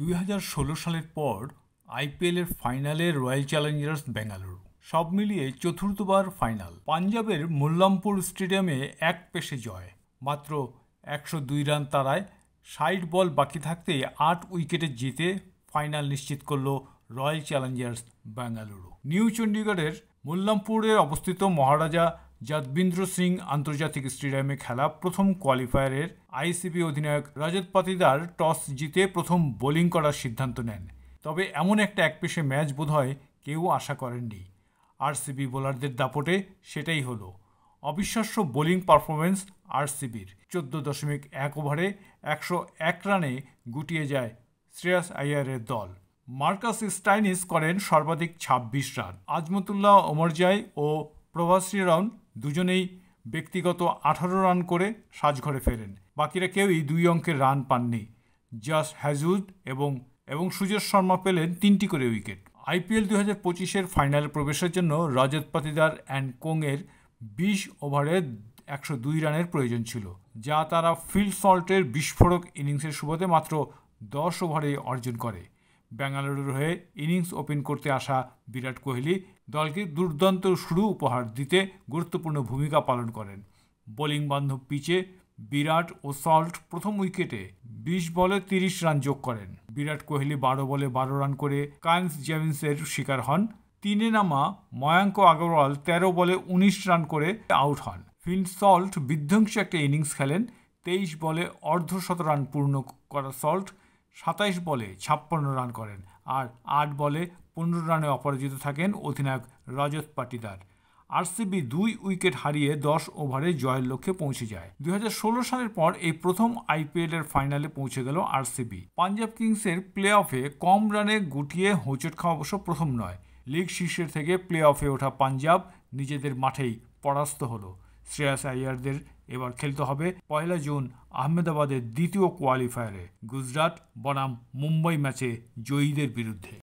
2016 সালের পর আইপিএলের ফাইনালে রয়্যাল চ্যালেঞ্জার্স বেঙ্গালুরু সব মিলিয়ে চতুর্থবার ফাইনাল। পাঞ্জাবের মুল্লামপুর স্টেডিয়ামে এক পেশে জয়, মাত্র 102 রান তাড়ায় 60 বল বাকি থাকতেই 8 উইকেটে জিতে ফাইনাল নিশ্চিত করল রয়্যাল চ্যালেঞ্জার্স বেঙ্গালুরু। নিউ চণ্ডীগড়ের মুল্লামপুরে অবস্থিত মহারাজা যদবীন্দ্র সিং আন্তর্জাতিক স্টেডিয়ামে খেলা প্রথম কোয়ালিফায়ারের আইসিবি অধিনায়ক রজত পাতিদার টস জিতে প্রথম বোলিং করার সিদ্ধান্ত নেন। তবে এমন একটা একপেশে ম্যাচ বোধহয় কেউ আশা করেননি। আরসিবি বোলারদের দাপটে সেটাই হলো। অবিশ্বাস্য বোলিং পারফরমেন্স আরসিবির। 14.1 ওভারে 101 রানে গুটিয়ে যায় শ্রেয়াস আইয়ারের দল। মার্কাস স্টাইনিস করেন সর্বাধিক 26 রান। আজমতুল্লাহ ওমরজাই ও প্রভাশ্রী রাউন দুজনেই ব্যক্তিগত 18 রান করে সাজঘরে ফেরেন। বাকিরা কেউই 2 অঙ্কের রান পাননি। জাস হ্যাজুদ এবং সুজেশ শর্মা পেলেন 3টি করে উইকেট। আইপিএল 2025-এর ফাইনালে প্রবেশের জন্য রজত পাতিদার অ্যান্ড কোংয়ের 20 ওভারে 102 রানের প্রয়োজন ছিল, যা তারা ফিল সল্টের বিস্ফোরক ইনিংসের সুবাদে মাত্র 10 ওভারে অর্জন করে। বেঙ্গালুরুর হয়ে ইনিংস ওপেন করতে আসা বিরাট কোহলি দলকে দুর্দান্ত শুরু উপহার দিতে গুরুত্বপূর্ণ ভূমিকা পালন করেন। বোলিং বান্ধব পিচে বিরাট ও সল্ট প্রথম উইকেটে 20 বলে 30 রান যোগ করেন। বিরাট কোহলি 12 বলে 12 রান করে কায়েন্স জেভিন্সের শিকার হন। 3-এ নামা ময়াঙ্ক আগরওয়াল 13 বলে 19 রান করে আউট হন। ফিল সল্ট বিধ্বংসী একটা ইনিংস খেলেন। 23 বলে অর্ধশত রান পূর্ণ করা সল্ট 27 বলে 56 রান করেন, আর 8 বলে 15 রানে অপরাজিত থাকেন অধিনায়ক রজত পাটিদার। আরসিবি 2 উইকেট হারিয়ে 10 ওভারে জয়ের লক্ষ্যে পৌঁছে যায়। 2016 সালের পর এই প্রথম আইপিএলের ফাইনালে পৌঁছে গেল আরসিবি। পাঞ্জাব কিংসের প্লে অফে কম রানে গুটিয়ে হোঁচট খাওয়া অবশ্য প্রথম নয়। লিগ শীর্ষের থেকে প্লে অফে ওঠা পাঞ্জাব নিজেদের মাঠেই পরাস্ত হলো। শ্রেয়াস আইয়ারদের এবার খেলতে হবে 1 জুন আহমেদাবাদের দ্বিতীয় কোয়ালিফায়ারে গুজরাট বনাম মুম্বাই ম্যাচে জয়ীদের বিরুদ্ধে।